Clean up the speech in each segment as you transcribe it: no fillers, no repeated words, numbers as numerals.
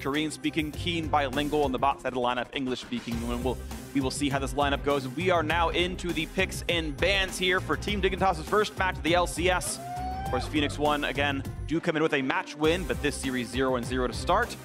Korean-speaking, Keen bilingual, and the bot side of the lineup English-speaking. We will see how this lineup goes. We are now into the picks and bans here for Team Dignitas' first match of the LCS. Of course, Phoenix One, again, do come in with a match win, but this series 0-0 to start.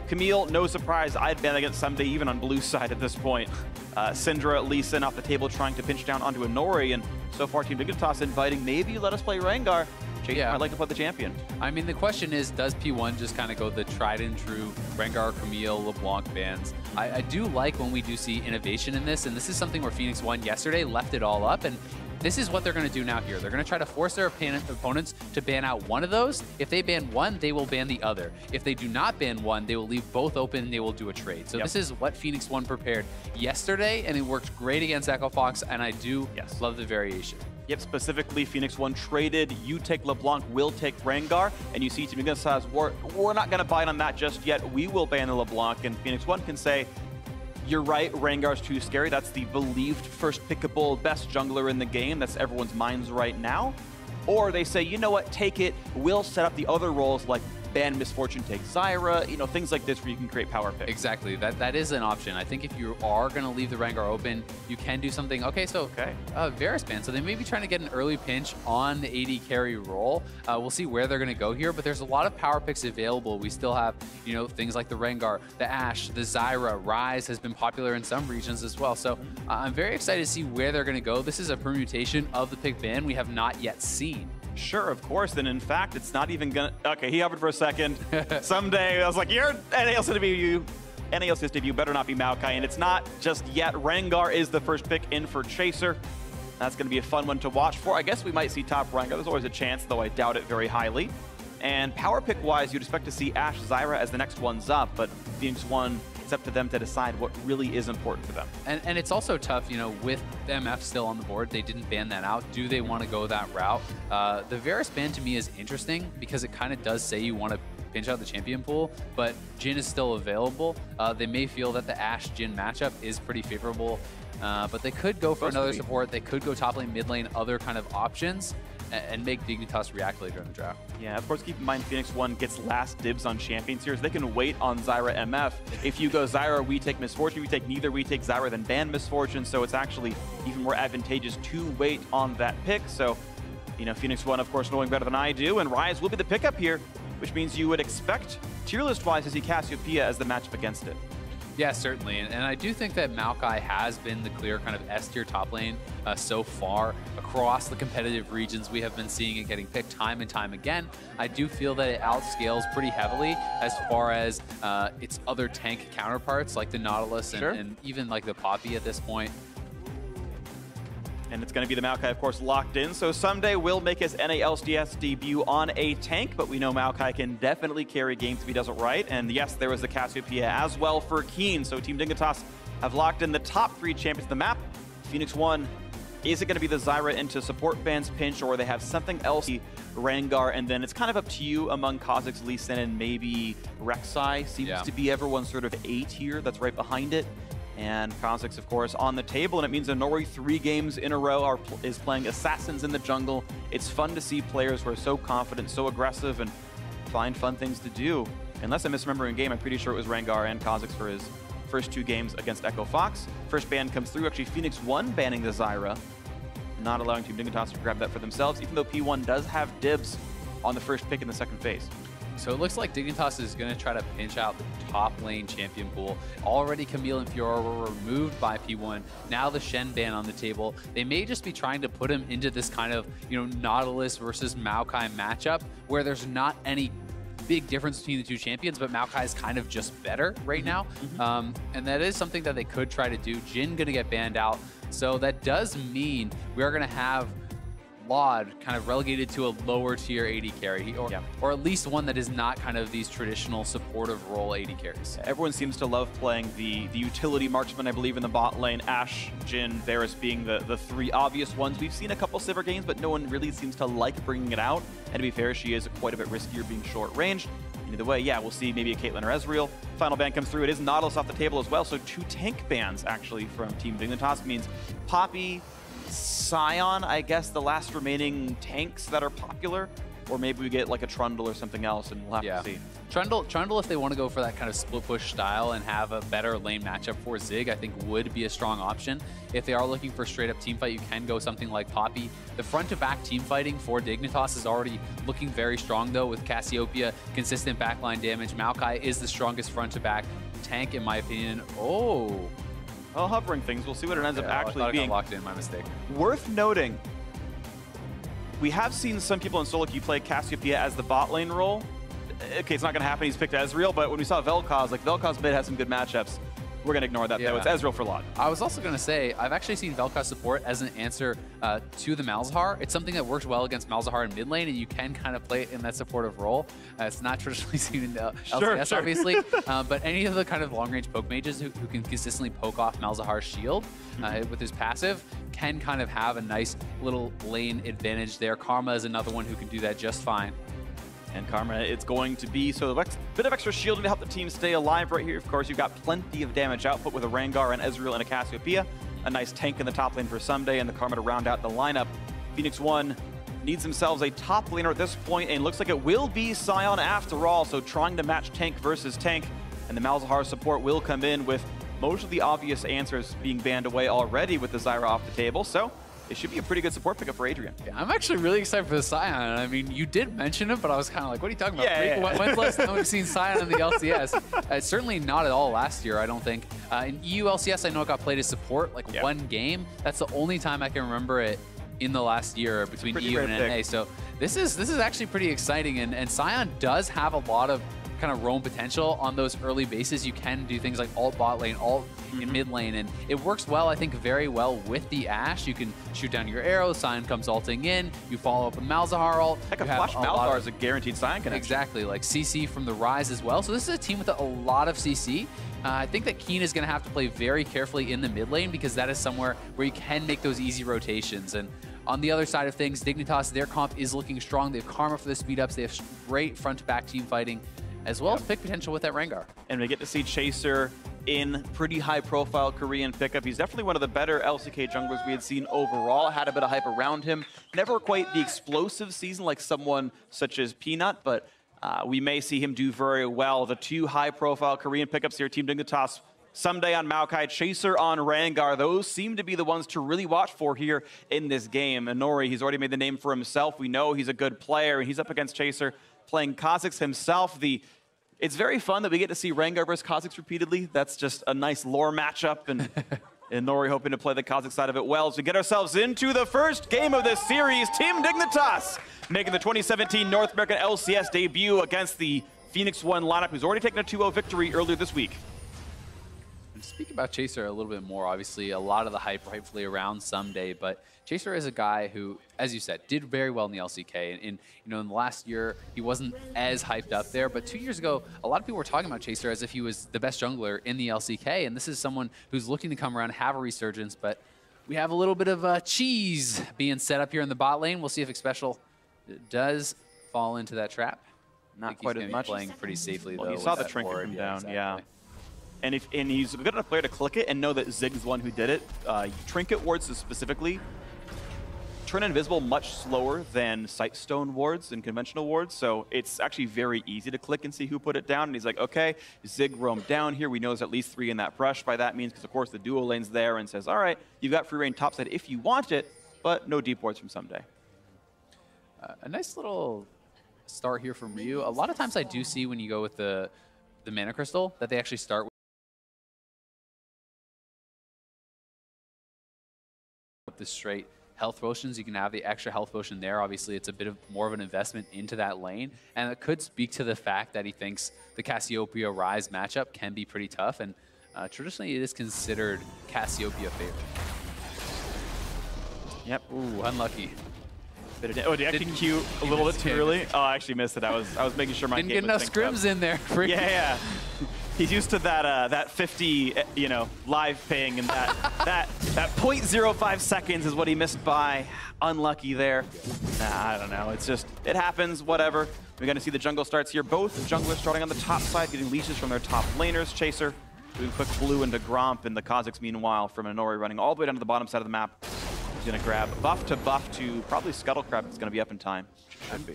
Camille, no surprise, I'd ban against Ssumday even on blue side at this point. Syndra, Lee Sin off the table trying to pinch down onto a Nori, and so far Team Dignitas inviting maybe let us play Rengar. Chase might like to play the champion. I mean, the question is, does P1 just kind of go the tried and true Rengar, Camille, LeBlanc bans? I do like when we do see innovation in this, and this is something where Phoenix One yesterday left it all up, and this is what they're going to do now here. They're going to try to force their opponents to ban out one of those. If they ban one, they will ban the other. If they do not ban one, they will leave both open and they will do a trade. So this is what Phoenix One prepared yesterday, and it worked great against Echo Fox, and I do love the variation. Yep, specifically Phoenix One traded, you take LeBlanc, we'll take Rengar, and you see Team Dignitas, we're not going to bite on that just yet. We will ban the LeBlanc, and Phoenix One can say, you're right, Rengar's too scary. That's the believed first pickable, best jungler in the game. That's everyone's minds right now. Or they say, you know what, take it. We'll set up the other roles like ban Misfortune, take Zyra, you know, things like this where you can create power picks. Exactly, that is an option. I think if you are going to leave the Rengar open, you can do something. Okay, so Varus ban. So they may be trying to get an early pinch on the AD carry role. We'll see where they're going to go here, but there's a lot of power picks available. We still have, you know, things like the Rengar, the Ashe, the Zyra. Ryze has been popular in some regions as well. So I'm very excited to see where they're going to go. This is a permutation of the pick ban we have not yet seen. Sure, of course. And in fact, it's not even gonna. Okay, he hovered for a second. Someday, I was like, "You're NALCS debut. NALCS debut better not be Maokai." And it's not just yet. Rengar is the first pick in for Chaser. That's going to be a fun one to watch for. I guess we might see top Rengar. There's always a chance, though I doubt it very highly. And power pick wise, you'd expect to see Ashe, Zyra as the next ones up, but Phoenix One, it's up to them to decide what really is important for them. And it's also tough, you know, with the MF still on the board, they didn't ban that out. Do they want to go that route? The Varus ban to me is interesting because it kind of does say you want to pinch out the champion pool, but Jhin is still available. They may feel that the Ashe-Jhin matchup is pretty favorable, but they could go for another support. They could go top lane, mid lane, other kind of options, and make Dignitas react later in the draft. Yeah, of course, keep in mind Phoenix One gets last dibs on champions here, so they can wait on Zyra MF. If you go Zyra, we take Misfortune, we take neither, we take Zyra, then ban Misfortune, so it's actually even more advantageous to wait on that pick. So, you know, Phoenix One, of course, knowing better than I do, and Ryze will be the pickup here, which means you would expect, tier list-wise, to see Cassiopeia as the matchup against it. Yeah, certainly. And I do think that Maokai has been the clear kind of S-tier top lane so far across the competitive regions. We have been seeing it getting picked time and time again. I do feel that it outscales pretty heavily as far as its other tank counterparts like the Nautilus and even like the Poppy at this point. And it's going to be the Maokai, of course, locked in. So Ssumday will make his NALCS debut on a tank, but we know Maokai can definitely carry games if he does it right. And yes, there was the Cassiopeia as well for Keen. So Team Dignitas have locked in the top 3 champions of the map. Phoenix One, is it going to be the Zyra into support bans pinch, or they have something else, Rengar, and then it's kind of up to you among Kha'Zix, Lee Sin, and maybe Rek'Sai seems to be everyone's sort of A tier that's right behind it. And Kha'Zix, of course, on the table, and it means that Nori 3 games in a row is playing Assassins in the jungle. It's fun to see players who are so confident, so aggressive, and find fun things to do. Unless I'm misremembering a game, I'm pretty sure it was Rengar and Kha'Zix for his first 2 games against Echo Fox. First ban comes through, actually Phoenix One banning the Zyra, not allowing Team Dignitas to grab that for themselves, even though P1 does have dibs on the first pick in the second phase. So it looks like Dignitas is going to try to pinch out the top lane champion pool. Already Camille and Fiora were removed by P1. Now the Shen ban on the table. They may just be trying to put him into this kind of, you know, Nautilus versus Maokai matchup where there's not any big difference between the 2 champions, but Maokai is kind of just better right now. And that is something that they could try to do. Jhin going to get banned out. So that does mean we are going to have Laud kind of relegated to a lower tier AD carry, or at least one that is not kind of these traditional supportive role AD carries. Everyone seems to love playing the utility marksman, I believe, in the bot lane. Ashe, Jhin, Varus being the 3 obvious ones. We've seen a couple Sivir games, but no one really seems to like bringing it out. And to be fair, she is quite a bit riskier being short-ranged. Either way, yeah, we'll see maybe a Caitlyn or Ezreal. Final ban comes through. It is Nautilus off the table as well, so 2 tank bans actually from Team Dignitas means Poppy, Sion, I guess the last remaining tanks that are popular. or maybe we get like a Trundle or something else, and we'll have to see. Trundle, if they want to go for that kind of split push style and have a better lane matchup for Zig, I think would be a strong option. If they are looking for straight up team fight, you can go something like Poppy. The front to back team fighting for Dignitas is already looking very strong though, with Cassiopeia, consistent backline damage. Maokai is the strongest front to back tank in my opinion. Oh. Well, hovering things, we'll see what it ends up actually being. I got locked in, my mistake. Worth noting, we have seen some people in solo queue play Cassiopeia as the bot lane role. Okay, it's not going to happen. He's picked Ezreal, but when we saw Vel'Koz, like Vel'Koz mid has some good matchups. We're going to ignore that, though. It's Ezreal for lot. I was also going to say, I've actually seen Vel'Koz support as an answer to the Malzahar. It's something that works well against Malzahar in mid lane, and you can kind of play it in that supportive role. It's not traditionally seen in LCS, obviously, but any of the kind of long-range poke mages who can consistently poke off Malzahar's shield with his passive can kind of have a nice little lane advantage there. Karma is another one who can do that just fine. And Karma, it's going to be so a bit of extra shielding to help the team stay alive right here. Of course, you've got plenty of damage output with a Rengar and Ezreal and a Cassiopeia. A nice tank in the top lane for Ssumday, and the Karma to round out the lineup. Phoenix One needs themselves a top laner at this point, and looks like it will be Sion after all. So trying to match tank versus tank, and the Malzahar support will come in with most of the obvious answers being banned away already with the Zyra off the table. So it should be a pretty good support pickup for Adrian. Yeah, I'm actually really excited for the Sion. I mean, you did mention it, but I was kind of like, what are you talking about? When's the last time we've seen Sion in the LCS? Certainly not at all last year, I don't think. In EU LCS, I know it got played as support like one game. That's the only time I can remember it in the last year between EU and NA. So this is actually pretty exciting, and Sion does have a lot of kind of roam potential on those early bases. You can do things like alt bot lane, alt in mid lane, and it works well, I think, very well with the Ashe. You can shoot down your arrows, Sion comes ulting in, you follow up with Malzahar ult. Heck, a flash Malzahar is a guaranteed Sion connection. Exactly, like CC from the Rise as well. So this is a team with a lot of CC. I think that Keen is going to have to play very carefully in the mid lane, because that is somewhere where you can make those easy rotations. And on the other side of things, Dignitas, their comp is looking strong. They have Karma for the speed ups. They have great front to back team fighting, as well as pick potential with that Rengar. And we get to see Chaser in pretty high-profile Korean pickup. He's definitely one of the better LCK junglers we had seen overall. Had a bit of hype around him. Never quite the explosive season like someone such as Peanut, but we may see him do very well. The two high-profile Korean pickups here, Team Dignitas, Ssumday on Maokai, Chaser on Rengar. Those seem to be the ones to really watch for here in this game. And Nori, he's already made the name for himself. We know he's a good player, and he's up against Chaser, playing Kha'Zix himself. It's very fun that we get to see Rengar versus Kha'Zix repeatedly. That's just a nice lore matchup, and Nori hoping to play the Kha'Zix side of it well. So we get ourselves into the first game of this series. Team Dignitas making the 2017 North American LCS debut against the Phoenix One lineup, who's already taken a 2-0 victory earlier this week. And to speak about Chaser a little bit more, obviously a lot of the hype rightfully around Ssumday, but Chaser is a guy who, as you said, did very well in the LCK. And in the last year, he wasn't as hyped up there. But 2 years ago, a lot of people were talking about Chaser as if he was the best jungler in the LCK. And this is someone who's looking to come around, have a resurgence. But we have a little bit of cheese being set up here in the bot lane. We'll see if Xpecial does fall into that trap. Not quite as much. Playing pretty safely, though. You saw the trinket come down, exactly. And he's a good enough player to click it and know that Zig's the one who did it. Trinket wards specifically turn invisible much slower than Sightstone wards and conventional wards, so it's actually very easy to click and see who put it down. And he's like, okay, Zig roamed down here. We know there's at least 3 in that brush by that means, because of course the duo lane's there, and says, all right, you've got free reign topside if you want it, but no deep wards from Ssumday. A nice little start here from Ryu. A lot of times I do see when you go with the Mana Crystal that they actually start with the straight health potions. You can have the extra health potion there. Obviously, it's a bit of more of an investment into that lane, and it could speak to the fact that he thinks the Cassiopeia Rise matchup can be pretty tough, and traditionally it is considered Cassiopeia favored. Yep. Ooh, unlucky. Oh, did I Q a little bit too early? Oh, I actually missed it. I was making sure my didn't game get enough scrims in there. Yeah. He's used to that 50, live ping, and that 0.05 seconds is what he missed by. Unlucky there. Nah, I don't know. It's just, it happens, whatever. We're going to see the jungle starts here. Both junglers starting on the top side, getting leashes from their top laners. Chaser doing quick blue into Gromp, and the Kha'Zix, meanwhile, from Inori running all the way down to the bottom side of the map. He's going to grab buff to probably Scuttle Crab. It's going to be up in time. Should be.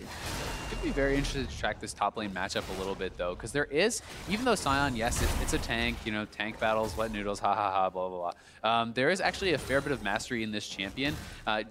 going to be very interested to track this top lane matchup a little bit, though, because there is, even though Sion, yes, it's a tank, you know, tank battles, wet noodles, ha ha ha, blah, blah, blah. There is actually a fair bit of mastery in this champion,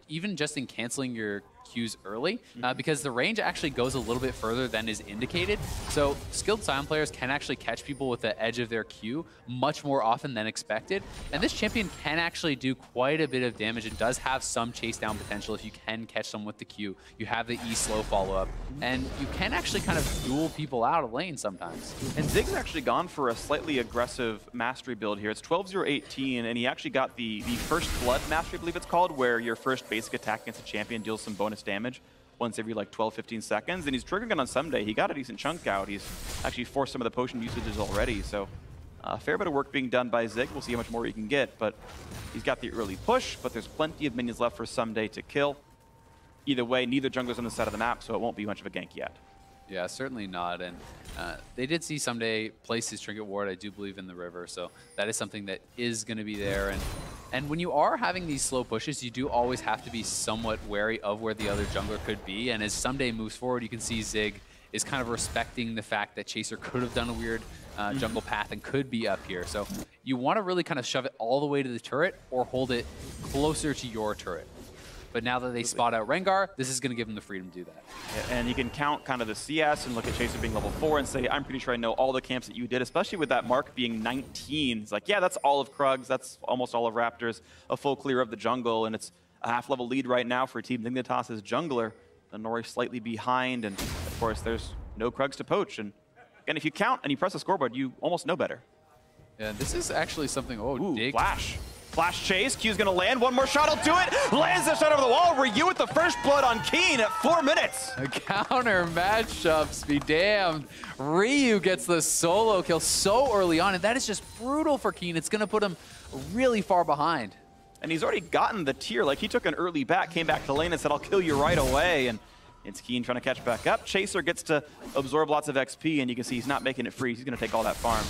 even just in canceling your Qs early, because the range actually goes a little bit further than is indicated. So skilled Sion players can actually catch people with the edge of their Q much more often than expected. And this champion can actually do quite a bit of damage. It does have some chase down potential if you can catch someone with the Q. You have the E slow follow up, and you can actually kind of duel people out of lane sometimes. And Zig's actually gone for a slightly aggressive mastery build here. It's 12-0-18, and he actually got the first blood mastery, I believe it's called, where your first basic attack against a champion deals some bonus damage once every like 12-15 seconds, and he's triggering it on Someday. He got a decent chunk out. He's actually forced some of the potion usages already, so a fair bit of work being done by Zig. We'll see how much more he can get, but he's got the early push, but there's plenty of minions left for Someday to kill. Either way, neither jungler's on the side of the map, so it won't be much of a gank yet. Yeah, certainly not. And they did see Someday place his Trinket Ward, I do believe, in the river. So that is something that is going to be there. And when you are having these slow pushes, you do always have to be somewhat wary of where the other jungler could be. And as Someday moves forward, you can see Zig is kind of respecting the fact that Chaser could have done a weird jungle path and could be up here. So you want to really kind of shove it all the way to the turret or hold it closer to your turret. But now that they spot out Rengar, this is going to give them the freedom to do that. Yeah, and you can count kind of the CS and look at Chaser being level 4 and say, I'm pretty sure I know all the camps that you did, especially with that mark being 19. It's like, yeah, that's all of Krugs, that's almost all of Raptors, a full clear of the jungle, and it's a half-level lead right now for Team Dignitas' jungler. And Nori slightly behind, and of course, there's no Krugs to poach. And again, if you count and you press the scoreboard, you almost know better. Yeah, this is actually something, Ooh, Dig. Flash. Flash chase, Q's gonna land, one more shot, will do it! Lands the shot over the wall, Ryu with the first blood on Keen at 4 minutes! Counter matchups be damned. Ryu gets the solo kill so early on, and that is just brutal for Keen. It's gonna put him really far behind. And he's already gotten the tier, like he took an early back, came back to lane and said, I'll kill you right away, and it's Keen trying to catch back up. Chaser gets to absorb lots of XP, and you can see he's not making it free. He's gonna take all that farm.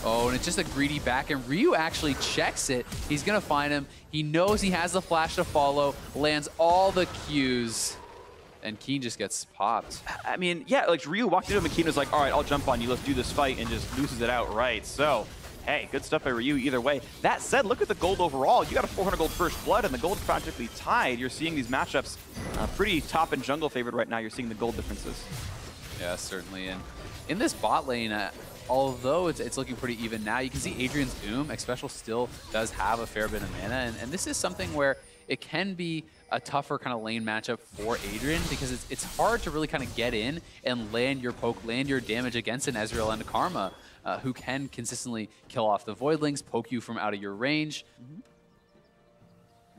Oh, and it's just a greedy back, and Ryu actually checks it. He's gonna find him. He knows he has the flash to follow, lands all the Qs, and Keen just gets popped. I mean, yeah, like Ryu walked into him and Keen was like, all right, I'll jump on you, let's do this fight, and just loses it outright. So, hey, good stuff by Ryu either way. That said, look at the gold overall. You got a 400 gold first blood, and the gold's practically tied. You're seeing these matchups pretty top and jungle favored right now. You're seeing the gold differences. Yeah, certainly. And in this bot lane, although it's looking pretty even now, you can see Adrian's Doom, Xpecial still does have a fair bit of mana, and this is something where it can be a tougher kind of lane matchup for Adrian because it's hard to really kind of get in and land your poke, land your damage against an Ezreal and a Karma, who can consistently kill off the Voidlings, poke you from out of your range.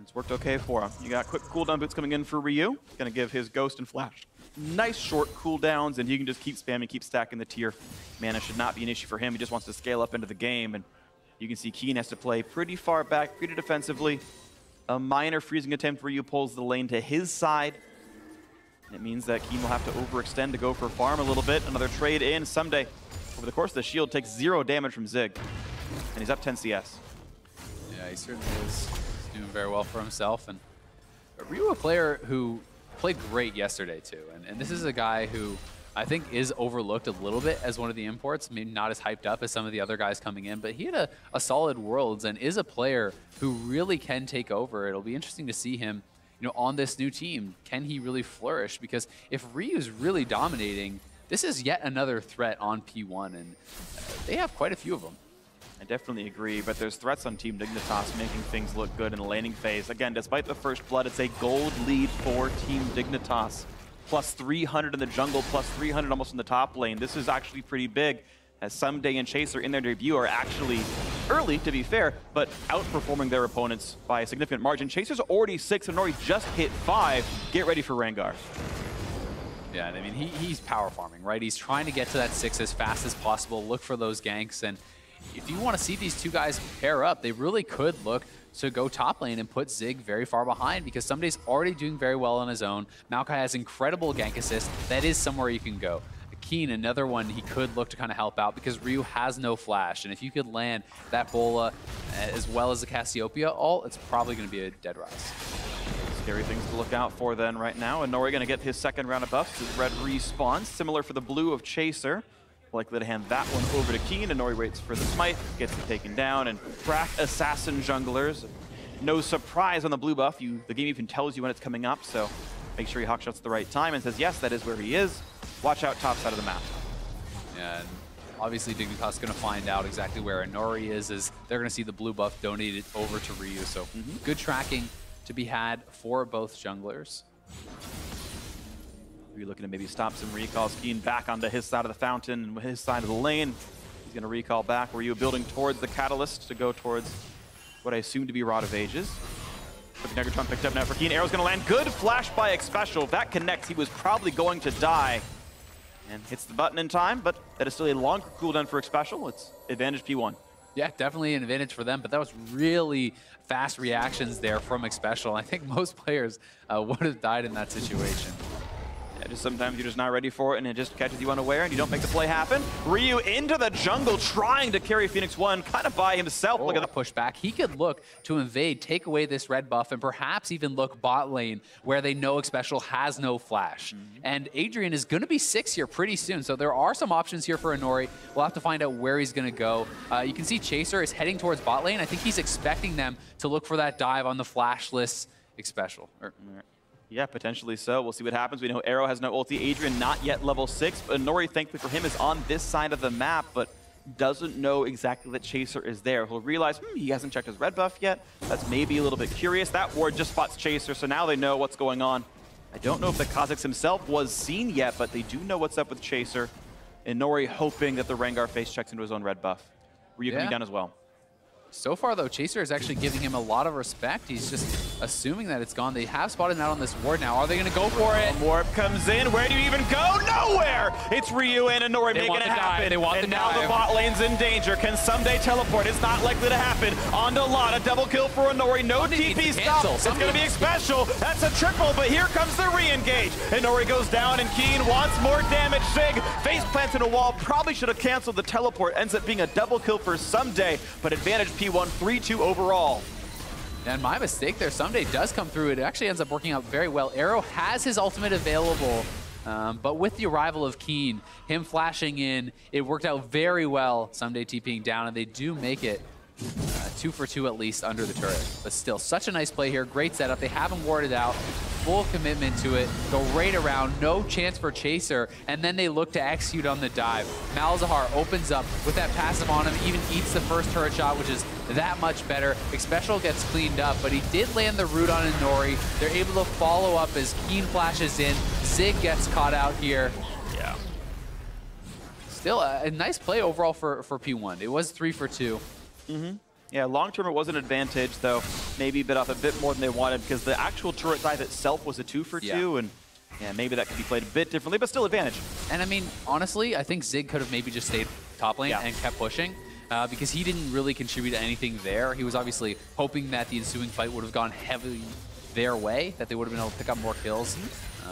It's worked okay for him. You got quick cooldown boots coming in for Ryu. Gonna give his Ghost and Flash nice short cooldowns, and he can just keep spamming, keep stacking the tier. Mana should not be an issue for him. He just wants to scale up into the game, and you can see Keen has to play pretty far back, pretty defensively. A minor freezing attempt where Ryu pulls the lane to his side. And it means that Keen will have to overextend to go for farm a little bit. Another trade in. Someday, over the course of the shield, takes 0 damage from Zig, and he's up 10 CS. Yeah, he certainly is doing very well for himself, and Ryu, a player who played great yesterday too, and this is a guy who I think is overlooked a little bit as one of the imports, maybe not as hyped up as some of the other guys coming in, but he had a solid Worlds and is a player who really can take over. It'll be interesting to see him, you know, on this new team. Can he really flourish? Because if Ryu's really dominating, this is yet another threat on P1, and they have quite a few of them. I definitely agree, but there's threats on Team Dignitas making things look good in the laning phase. Again, despite the first blood, it's a gold lead for Team Dignitas. Plus 300 in the jungle, plus 300 almost in the top lane. This is actually pretty big, as Someday and Chaser in their debut are actually early, to be fair, but outperforming their opponents by a significant margin. Chaser's already 6 and Nori just hit 5. Get ready for Rengar. Yeah, and I mean, he's power farming, right? He's trying to get to that 6 as fast as possible, look for those ganks, and if you want to see these two guys pair up, they really could look to go top lane and put Zig very far behind because Someday's already doing very well on his own. Maokai has incredible gank assist. That is somewhere you can go. Keen, another one he could look to kind of help out because Ryu has no flash, and if you could land that Bola as well as the Cassiopeia ult, it's probably going to be a dead rise. Scary things to look out for then right now. And Nori going to get his second round of buffs. His red respawns, similar for the blue of Chaser. Likely to hand that one over to Keen, and Nori waits for the smite, gets it taken down, and crack assassin junglers. No surprise on the blue buff. The game even tells you when it's coming up, so make sure he hawkshots at the right time and says, yes, that is where he is. Watch out top side of the map. And obviously Dignitas going to find out exactly where Nori is, as they're going to see the blue buff donated over to Ryu. So good tracking to be had for both junglers. Ryu looking to maybe stop some recalls. Keen back onto his side of the fountain and his side of the lane. He's going to recall back. Ryu building towards the catalyst to go towards what I assume to be Rod of Ages. Negatron picked up now for Keen. Arrow's going to land. Good flash by Xpecial. If that connects, he was probably going to die. And hits the button in time, but that is still a longer cooldown for Xpecial. It's advantage P1. Yeah, definitely an advantage for them, but that was really fast reactions there from Xpecial. I think most players would have died in that situation. Yeah, just sometimes you're just not ready for it, and it just catches you unaware, and you don't make the play happen. Ryu into the jungle, trying to carry Phoenix One, kind of by himself. Look at the pushback. He could look to invade, take away this red buff, and perhaps even look bot lane, where they know Xpecial has no flash. And Adrian is going to be 6 here pretty soon, so there are some options here for Nori. We'll have to find out where he's going to go. You can see Chaser is heading towards bot lane. I think he's expecting them to look for that dive on the flashless Xpecial. Yeah, potentially so. We'll see what happens. We know Arrow has no ulti. Adrian not yet level 6, but Nori, thankfully for him, is on this side of the map, but doesn't know exactly that Chaser is there. He'll realize, he hasn't checked his red buff yet. That's maybe a little bit curious. That ward just spots Chaser, so now they know what's going on. I don't know if the Kha'Zix himself was seen yet, but they do know what's up with Chaser. And Nori hoping that the Rengar face checks into his own red buff. Ryu coming down as well. So far, though, Chaser is actually giving him a lot of respect. He's just assuming that it's gone. They have spotted him out on this ward now. Are they going to go for it? Warp comes in. Where do you even go? Nowhere! It's Ryu and Nori making it happen. They want and the now dive. the bot lane's in danger. Can someday teleport? It's not likely to happen. On to Lotta. Double kill for Nori. No TP stop. It's going to be Xpecial. That's a triple, but here comes the re-engage. And Nori goes down, and Keen wants more damage. Sig face plants in a wall. Probably should have canceled the teleport. Ends up being a double kill for Someday, but advantage P1 3-2 overall. And my mistake there, Someday does come through. It actually ends up working out very well. Arrow has his ultimate available, but with the arrival of Keen, him flashing in, it worked out very well. Someday TPing down, and they do make it 2 for 2 at least under the turret. But still, such a nice play here. Great setup. They have him warded out. Full commitment to it. Go right around. No chance for Chaser. And then they look to execute on the dive. Malzahar opens up with that passive on him. Even eats the first turret shot, which is that much better. Xpecial gets cleaned up, but he did land the root on Nori. They're able to follow up as Keen flashes in. Zig gets caught out here. Yeah. Still a nice play overall for P1. It was 3 for 2. Yeah, long term it was an advantage, though maybe bit off a bit more than they wanted because the actual turret dive itself was a 2 for 2, and yeah, maybe that could be played a bit differently, but still advantage. And I mean, honestly, I think Zig could have maybe just stayed top lane and kept pushing because he didn't really contribute to anything there. He was obviously hoping that the ensuing fight would have gone heavily their way, that they would have been able to pick up more kills.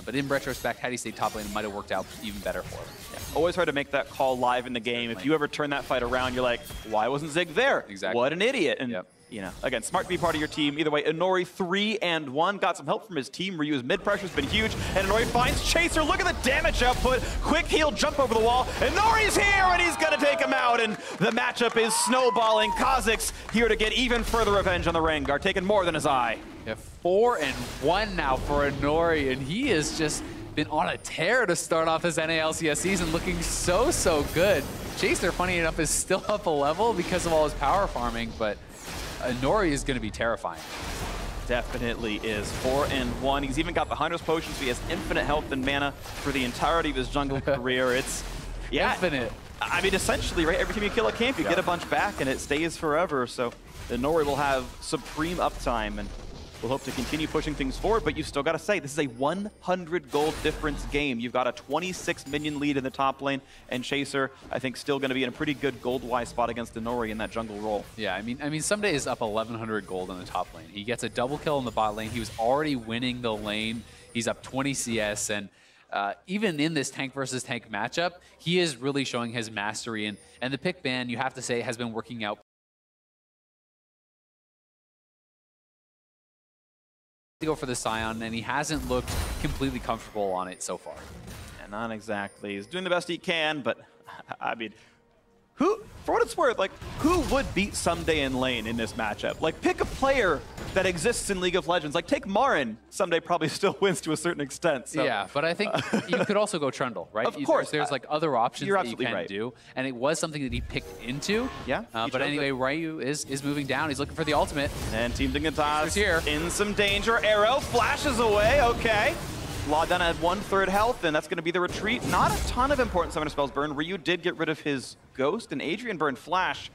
But in retrospect, had he stayed top lane, it might have worked out even better for them. Yeah. Always hard to make that call live in the game. If you ever turn that fight around, you're like, why wasn't Zig there? Exactly. What an idiot. And you know, again, smart to be part of your team. Either way, Nori 3-1. Got some help from his team. Ryu's mid pressure's been huge. And Nori finds Chaser. Look at the damage output. Quick heal, jump over the wall. And Nori's here, and he's going to take him out. And the matchup is snowballing. Kha'Zix here to get even further revenge on the Rengar, taking more than his eye. Yeah, 4-1 now for Nori, and he has just been on a tear to start off his NALCS season, looking so good. Chaser, funny enough, is still up a level because of all his power farming, but Nori is going to be terrifying. Definitely is. 4-1. He's even got the Hunter's Potion, so he has infinite health and mana for the entirety of his jungle career. It's, infinite. I mean, essentially, right? Every time you kill a camp, you get a bunch back, and it stays forever. So Nori will have supreme uptime, and we'll hope to continue pushing things forward, but you've still got to say, this is a 100 gold difference game. You've got a 26 minion lead in the top lane, and Chaser, I think, still going to be in a pretty good gold-wise spot against Nori in that jungle role. Yeah, I mean, Someday is up 1,100 gold on the top lane. He gets a double kill in the bot lane. He was already winning the lane. He's up 20 CS, and even in this tank versus tank matchup, he is really showing his mastery, and the pick ban, you have to say, has been working out to go for the Scion, and he hasn't looked completely comfortable on it so far. And not exactly. He's doing the best he can, but I mean, who, for what it's worth, like, who would beat Someday in lane in this matchup? Like, pick a player that exists in League of Legends. Like, take Marin. Someday probably still wins to a certain extent. So. Yeah, but I think you could also go Trundle, right? Of course. There's like other options that you can right. do, and it was something that he picked into. Yeah. But anyway, Ryu is moving down. He's looking for the ultimate. And Team Dignitas here. in some danger. Arrow flashes away. Okay. Lawdana at 1/3 health, and that's going to be the retreat. Not a ton of important summoner spells burn. Ryu did get rid of his Ghost, and Adrian burned Flash.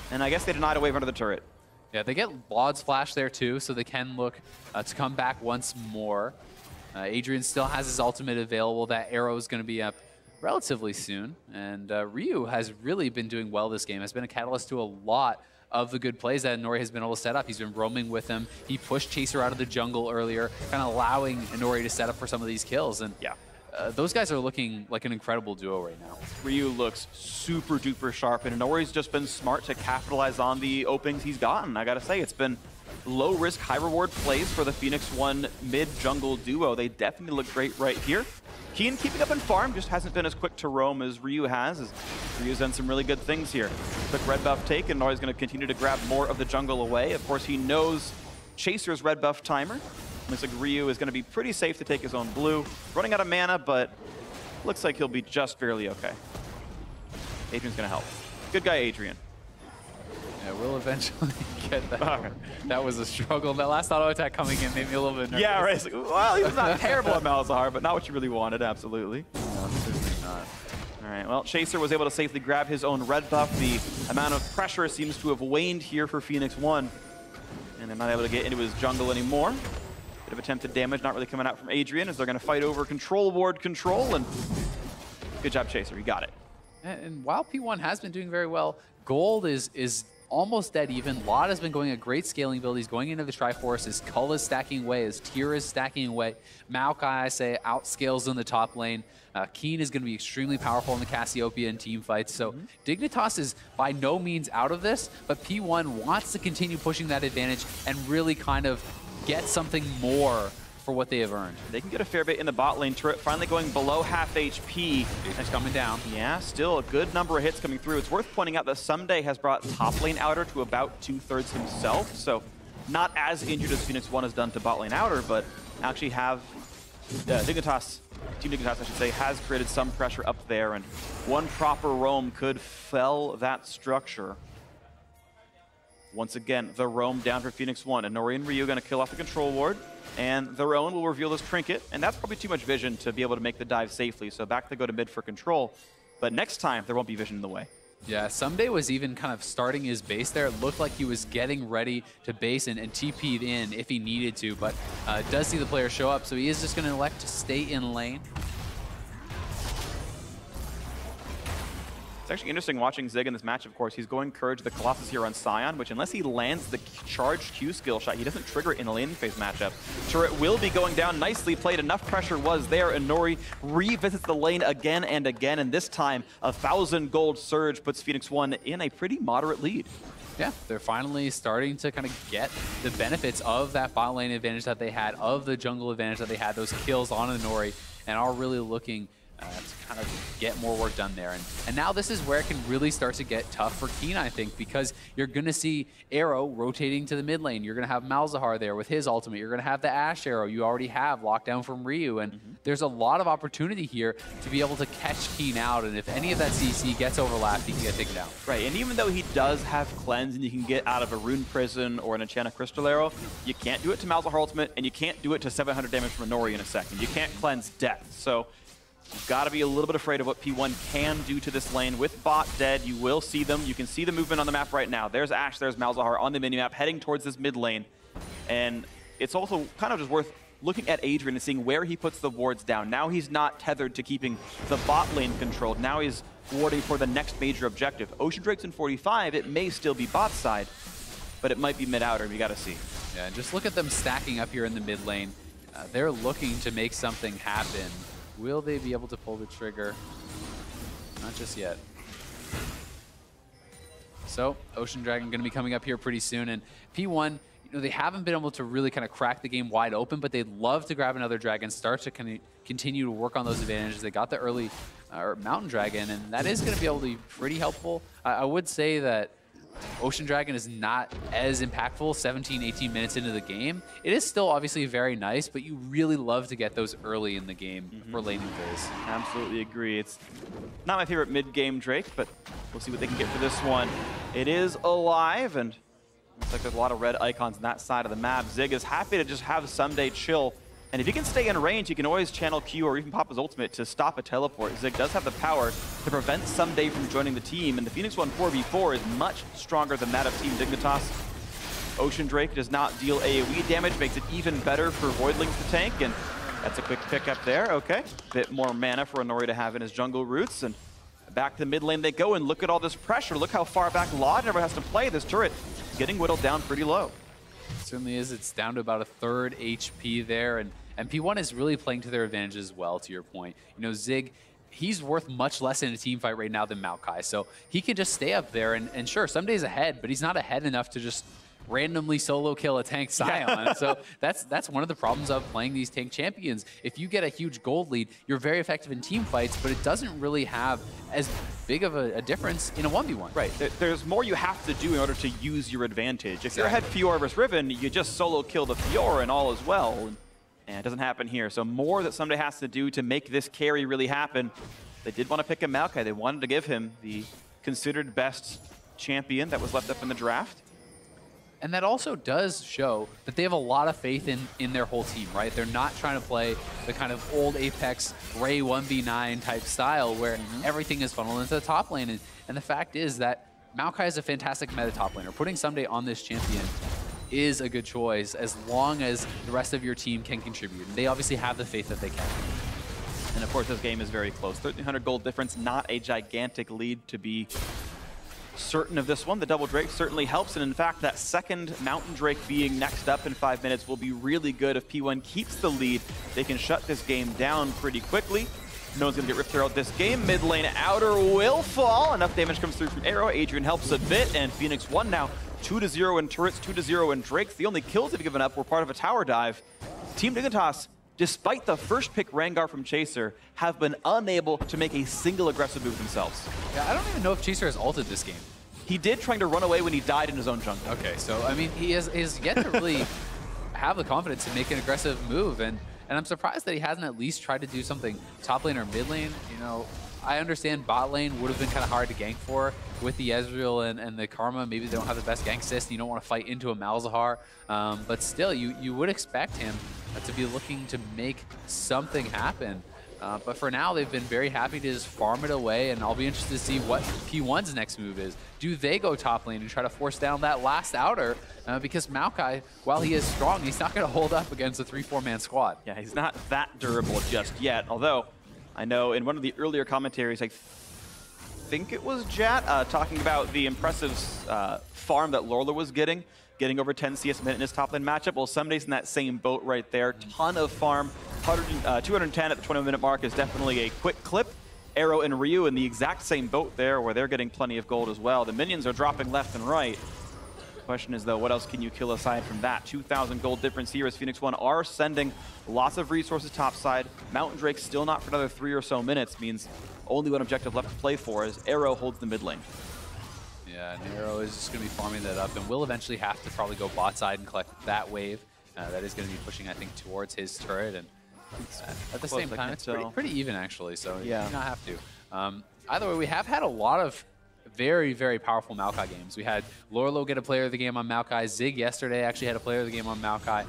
And I guess they denied a wave under the turret. Yeah, they get Laud's Flash there too, so they can look to come back once more. Adrian still has his ultimate available. That arrow is going to be up relatively soon. And Ryu has really been doing well this game, has been a catalyst to a lot of the good plays that Inori has been able to set up. He's been roaming with him. He pushed Chaser out of the jungle earlier, kind of allowing Inori to set up for some of these kills. And yeah, those guys are looking like an incredible duo right now. Ryu looks super duper sharp, and Inori's just been smart to capitalize on the openings he's gotten. I gotta say, it's been low risk, high reward plays for the Phoenix One mid jungle duo. They definitely look great right here. Keen keeping up in farm, just hasn't been as quick to roam as Ryu has. As Ryu's done some really good things here. Quick red buff take, and Inori's going to continue to grab more of the jungle away. Of course, he knows Chaser's red buff timer. Looks like Ryu is going to be pretty safe to take his own blue. Running out of mana, but looks like he'll be just barely okay. Adrian's going to help. Good guy, Adrian. Yeah, we'll eventually get that. Right. That was a struggle. That last auto attack coming in made me a little bit nervous. Yeah, right. Like, well, he was not terrible at Malzahar, but not what you really wanted, absolutely. No, certainly not. All right, well, Chaser was able to safely grab his own red buff. The amount of pressure seems to have waned here for Phoenix One, and they're not able to get into his jungle anymore. Bit of attempted damage, not really coming out from Adrian, as they're going to fight over control ward control, and good job, Chaser. You got it. And while P1 has been doing very well, Gold is almost dead even. Laud has been going a great scaling build. He's going into the Triforce. His Cull is stacking away. His Tyr is stacking away. Maokai, I say, outscales in the top lane. Keen is going to be extremely powerful in the Cassiopeia and team fights. So Dignitas is by no means out of this, but P1 wants to continue pushing that advantage and really kind of get something more for what they have earned. They can get a fair bit in the bot lane. Turret finally going below half HP. It's coming down. Yeah, still a good number of hits coming through. It's worth pointing out that Someday has brought top lane outer to about 2/3 himself, so not as injured as Phoenix One has done to bot lane outer, but actually have Dignitas, Team Dignitas I should say, has created some pressure up there, and one proper roam could fell that structure. Once again, the roam down for Phoenix One. Inori and Ryu going to kill off the control ward, and their own will reveal this trinket, and that's probably too much vision to be able to make the dive safely, so back they go to mid for control. But next time, there won't be vision in the way. Yeah, Someday was even kind of starting his base there. It looked like he was getting ready to base and TP'd in if he needed to, but does see the player show up, so he is just going to elect to stay in lane. It's actually interesting watching Zig in this match, of course. He's going Courage the Colossus here on Scion, which unless he lands the charged Q skill shot, he doesn't trigger it in a laning phase matchup. Turret will be going down. Nicely played. Enough pressure was there. Inori revisits the lane again and again, and this time 1,000 gold surge puts Phoenix One in a pretty moderate lead. Yeah, they're finally starting to kind of get the benefits of that bot lane advantage that they had, of the jungle advantage that they had, those kills on Inori, and are really looking to kind of get more work done there. And now this is where it can really start to get tough for Keen, I think, because you're going to see Arrow rotating to the mid lane. You're going to have Malzahar there with his ultimate. You're going to have the Ashe Arrow you already have locked down from Ryu. And there's a lot of opportunity here to be able to catch Keen out. And if any of that CC gets overlapped, he can get taken down. Right, and even though he does have Cleanse and you can get out of a Rune Prison or an Enchanted Crystal Arrow, you can't do it to Malzahar ultimate, and you can't do it to 700 damage from Inori in a second. You can't cleanse death. So you've got to be a little bit afraid of what P1 can do to this lane. With bot dead, you will see them. You can see the movement on the map right now. There's Ashe, there's Malzahar on the minimap heading towards this mid lane. And it's also kind of just worth looking at Adrian and seeing where he puts the wards down. Now he's not tethered to keeping the bot lane controlled. Now he's warding for the next major objective. Ocean Drake's in 45. It may still be bot side, but it might be mid-outer. We got to see. Yeah, and just look at them stacking up here in the mid lane. They're looking to make something happen. Will they be able to pull the trigger? Not just yet. So, Ocean Dragon going to be coming up here pretty soon, and P1, they haven't been able to really kind of crack the game wide open, but they'd love to grab another dragon, start to continue to work on those advantages. They got the early Mountain Dragon, and that is going to be able to be pretty helpful. I would say that Ocean Dragon is not as impactful 17, 18 minutes into the game. It is still obviously very nice, but you really love to get those early in the game for laning phase. Absolutely agree. It's not my favorite mid-game Drake, but we'll see what they can get for this one. It is alive, and looks like there's a lot of red icons on that side of the map. Zig is happy to just have Ssumday chill. And if he can stay in range, he can always channel Q or even pop his ultimate to stop a teleport. Zig does have the power to prevent Ssumday from joining the team, and the Phoenix 1 4v4 is much stronger than that of Team Dignitas. Ocean Drake does not deal AoE damage, makes it even better for Voidlings to tank, and that's a quick pickup there. Okay, bit more mana for Inori to have in his jungle roots, and back to the mid lane they go, and look at all this pressure. Look how far back Laud never has to play. This turret getting whittled down pretty low. It certainly is. It's down to about a third HP there, and P1 is really playing to their advantage as well, to your point. You know, Zig, he's worth much less in a team fight right now than Maokai, so he can just stay up there, and sure, Ssumday's ahead, but he's not ahead enough to just randomly solo kill a tank Scion. So that's one of the problems of playing these tank champions. If you get a huge gold lead, you're very effective in team fights, but it doesn't really have as big of a difference in a 1v1. Right, there's more you have to do in order to use your advantage. If you're ahead Fiora versus Riven, you just solo kill the Fiora and all is well. And it doesn't happen here. So more that Ssumday has to do to make this carry really happen. They did want to pick him Maokai. They wanted to give him the considered best champion that was left up in the draft. And that also does show that they have a lot of faith in their whole team, right? They're not trying to play the kind of old Apex Ray 1v9 type style where everything is funneled into the top lane. And the fact is that Maokai is a fantastic meta top laner. Putting Ssumday on this champion is a good choice as long as the rest of your team can contribute. And they obviously have the faith that they can. And of course, this game is very close. 1,300 gold difference, not a gigantic lead to be certain of this one. The double Drake certainly helps, and in fact, that second Mountain Drake being next up in 5 minutes will be really good. If P1 keeps the lead, they can shut this game down pretty quickly. No one's gonna get ripped throughout this game. Mid lane outer will fall. Enough damage comes through from Arrow. Adrian helps a bit, and Phoenix 1 now 2-0 in turrets, 2-0 in Drakes. The only kills they've given up were part of a tower dive. Team Dignitas, despite the first pick Rengar from Chaser, have been unable to make a single aggressive move themselves. Yeah, I don't even know if Chaser has ulted this game. He did, trying to run away when he died in his own jungle. Okay, so I mean, he has yet to really have the confidence to make an aggressive move, and I'm surprised that he hasn't at least tried to do something top lane or mid lane. You know, I understand bot lane would have been kind of hard to gank for with the Ezreal and the Karma. Maybe they don't have the best gank assist. You don't want to fight into a Malzahar. But still, you would expect him to be looking to make something happen. But for now, they've been very happy to just farm it away, and I'll be interested to see what P1's next move is. Do they go top lane and try to force down that last outer? Because Maokai, while he is strong, he's not going to hold up against a 3-4-man squad. Yeah, he's not that durable just yet, although I know in one of the earlier commentaries, I think it was Jat, talking about the impressive farm that Lourla was getting over 10 CS a minute in his top lane matchup. Well, Ssumday's in that same boat right there. Ton of farm. 210 at the 20-minute mark is definitely a quick clip. Arrow and Ryu in the exact same boat there, where they're getting plenty of gold as well. The minions are dropping left and right. The question is, though, what else can you kill aside from that? 2,000 gold difference here as Phoenix 1 are sending lots of resources topside. Mountain Drake still not for another 3 or so minutes, means only one objective left to play for as Arrow holds the mid lane. Yeah, and Arrow is just going to be farming that up, and will eventually have to probably go bot side and collect that wave. That is going to be pushing, I think, towards his turret, and at the same time, it's pretty even, actually, so yeah, you do not have to. Either way, we have had a lot of very, very powerful Maokai games. We had Lourlo get a player of the game on Maokai. Zig yesterday actually had a player of the game on Maokai.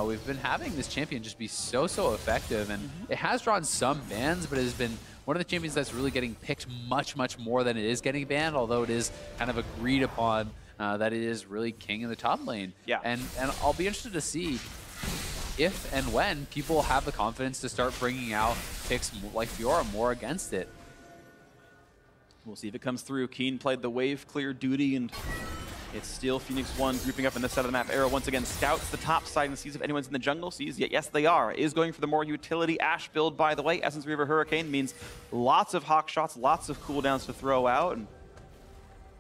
We've been having this champion just be so effective, and it has drawn some bans, but it has been one of the champions that's really getting picked much more than it is getting banned, although it is kind of agreed upon that it is really king in the top lane. Yeah. And I'll be interested to see if and when people have the confidence to start bringing out picks like Fiora more against it. We'll see if it comes through. Keen played the wave clear duty, and it's still Phoenix 1 grouping up on this side of the map. Arrow once again scouts the top side and sees if anyone's in the jungle. Sees, yes, they are. Is going for the more utility Ashe build, by the way. Essence Reaver Hurricane means lots of hawk shots, lots of cooldowns to throw out, and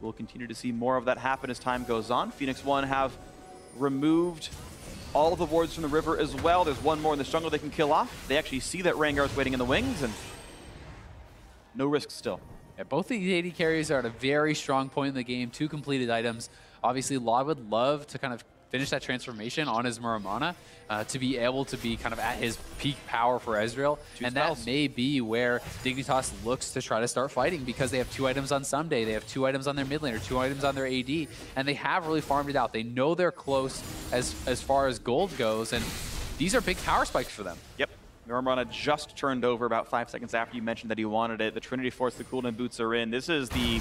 we'll continue to see more of that happen as time goes on. Phoenix 1 have removed all of the wards from the river as well. There's one more in the jungle they can kill off. They actually see that Rengar's waiting in the wings, and no risk still. Yeah, both of these AD carries are at a very strong point in the game. 2 completed items. Obviously, Laud would love to kind of finish that transformation on his Muramana to be able to be kind of at his peak power for Ezreal. And that may be where Dignitas looks to try to start fighting, because they have 2 items on Someday, they have 2 items on their mid laner, 2 items on their AD, and they have really farmed it out. They know they're close as far as gold goes, and these are big power spikes for them. Yep. Muramana just turned over about 5 seconds after you mentioned that he wanted it. The Trinity Force, the cooldown boots are in. This is the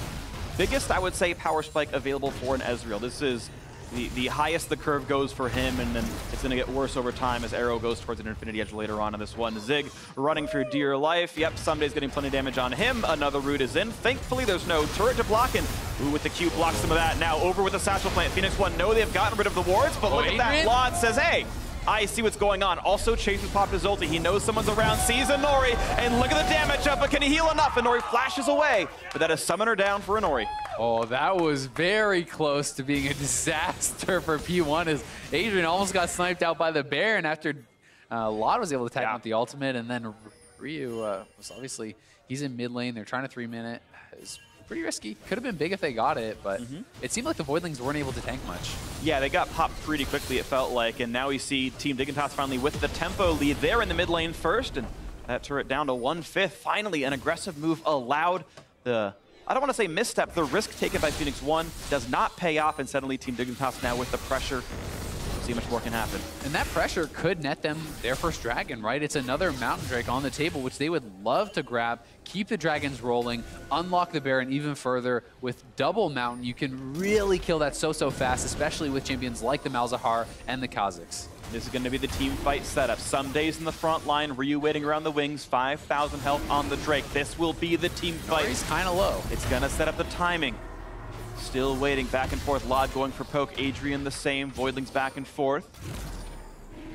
biggest, I would say, power spike available for an Ezreal. This is the highest the curve goes for him, and then it's going to get worse over time as Arrow goes towards an Infinity Edge later on in this one. Zig running for dear life. Yep, Someday's getting plenty of damage on him. Another root is in. Thankfully, there's no turret to block, and ooh, with the Q blocks some of that. Now over with the Satchel Plant. Phoenix One know they've gotten rid of the wards, but look at that. Laud says, hey, I see what's going on. Also, Chase has popped his ulti. He knows someone's around, sees a Nori, and look at the damage up, but can he heal enough? And Nori flashes away, but that is Summoner down for a Nori. Oh, that was very close to being a disaster for P1, as Adrian almost got sniped out by the Baron after Laud was able to attack him with the ultimate, and then Ryu was obviously, he's in mid lane. They're trying to 3-min it. It's pretty risky. Could have been big if they got it, but it seemed like the Voidlings weren't able to tank much. Yeah, they got popped pretty quickly, it felt like, and now we see Team Dignitas finally with the tempo lead. They're in the mid lane first, and that turret down to 1/5. Finally, an aggressive move allowed the, I don't want to say misstep, the risk taken by Phoenix One does not pay off, and suddenly Team Dignitas now with the pressure. See much more can happen. And that pressure could net them their first dragon, right? It's another Mountain Drake on the table, which they would love to grab, keep the dragons rolling, unlock the Baron even further. With double Mountain, you can really kill that so fast, especially with champions like the Malzahar and the Kha'Zix. This is going to be the team fight setup. Some days in the front line, Ryu waiting around the wings, 5,000 health on the Drake. This will be the team fight. He's kind of low. It's going to set up the timing. Still waiting, back and forth. Laud going for poke, Adrian the same, Voidlings back and forth.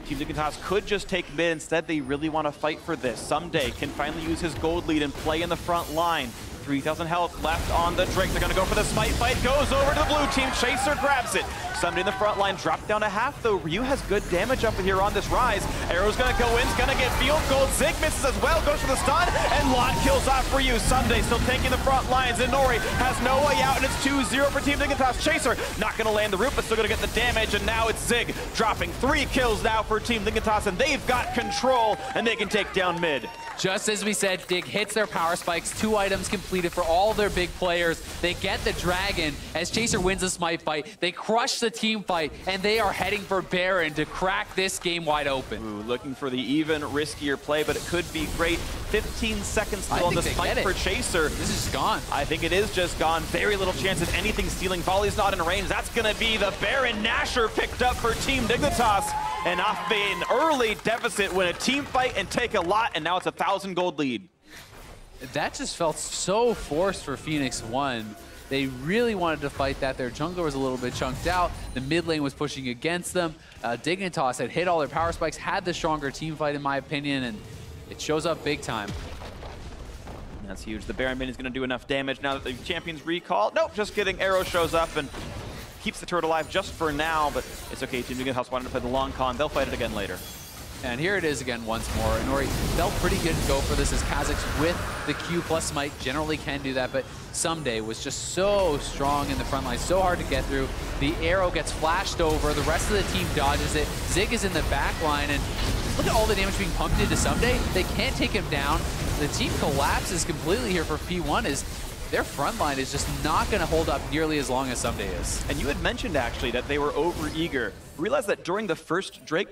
Team Dignitas could just take mid. Instead, they really want to fight for this. Someday can finally use his gold lead and play in the front line. 3,000 health left on the Drake. They're going to go for the smite fight. Goes over to the blue team. Chaser grabs it. Someday in the front line, dropped down to half, though. Ryu has good damage up here on this rise. Arrow's going to go in. He's going to get field gold. Zig misses as well. Goes for the stun. And Laud kills off Ryu. Someday still tanking the front lines. And Nori has no way out. And it's 2-0 for Team Dignitas. Chaser not going to land the root, but still going to get the damage. And now it's Zig dropping 3 kills now for Team Dignitas. And they've got control. And they can take down mid. Just as we said, Dig hits their power spikes. 2 items completed for all their big players. They get the dragon as Chaser wins the smite fight. They crush the team fight, and they are heading for Baron to crack this game wide open. Ooh, looking for the even riskier play, but it could be great. 15 seconds still on this fight for Chaser. This is gone. I think it is just gone. Very little chance of anything stealing. Volley's not in range. That's going to be the Baron. Nashor picked up for Team Dignitas. And off an early deficit, win a team fight and take a lot, and now it's a 1,000 gold lead. That just felt so forced for Phoenix One. They really wanted to fight that. Their jungler was a little bit chunked out. The mid lane was pushing against them. Dignitas had hit all their power spikes, had the stronger team fight in my opinion, and it shows up big time. That's huge. The Baron minion is going to do enough damage now that the champions recall. Nope, just kidding. Arrow shows up and keeps the turret alive just for now, but it's okay. Team Dignitas wanted to play the long con. They'll fight it again later. And here it is again once more. Nori felt pretty good to go for this as Kha'Zix with the Q plus smite generally can do that, but Someday was just so strong in the front line, so hard to get through. The arrow gets flashed over, the rest of the team dodges it. Zig is in the back line, and look at all the damage being pumped into Someday. They can't take him down. The team collapses completely here for P1 as their front line is just not going to hold up nearly as long as Someday is. And you had mentioned actually that they were over-eager. Realize that during the first Drake